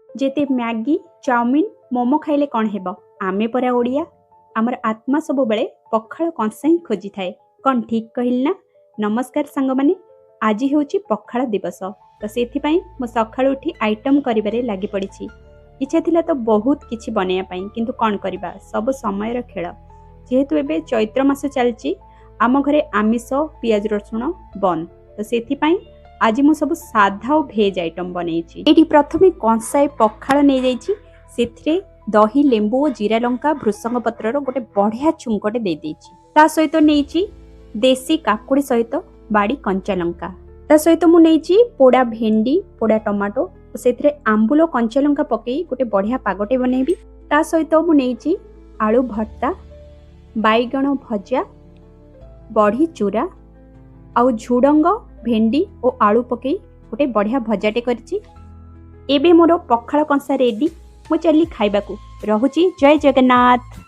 जेते Maggi chowmein momo खाइले कौन हेबो आमे परा ओडिया आमर आत्मा सब बेले पखाल कंसा ही खोजी थाए कौन ठीक कहल ना। नमस्कार सांग माने आज हेउची पखाल दिवस तो सेथिपाई मो सखाळ उठी आइटम करिबारे लागि पड़िछि। इच्छा थिला तो बहुत किछि बनेया पाई किंतु कौन करिबा सब समय र खेल जेहेतु एबे चैत्र मास चलची आम घरे आमिष पियाज रसुण बंद तो सेथिपाई आज मु सब साधा और भेज आइटम बनैछि। एठी प्रथमे कंसाए पखाल नै जाइछि सेथिरे दही लेंबू और जीरा लंका भृसंग पत्रर गोटे बढ़िया छुंकटे दे देछि। ता सहित नैछि देसी काकुड़ी सहित बाड़ी कंचा लंका ता सहित मु नैछि पोड़ा भेंडी पोड़ा टमाटो सेथिरे आंबुल कंचा लंका पकई गोटे बढ़िया पागटे बनैबी। ता सहित मु नैछि आलू भर्ता बैगण भजा बड़ी चूरा आउ झुडंग भेंडी और आलू पकई गोटे बढ़िया भजाटे करछि। एबे मोर पखाल कंसा रेडी मु चली खाइबाकू रहुछि। जय जगन्नाथ।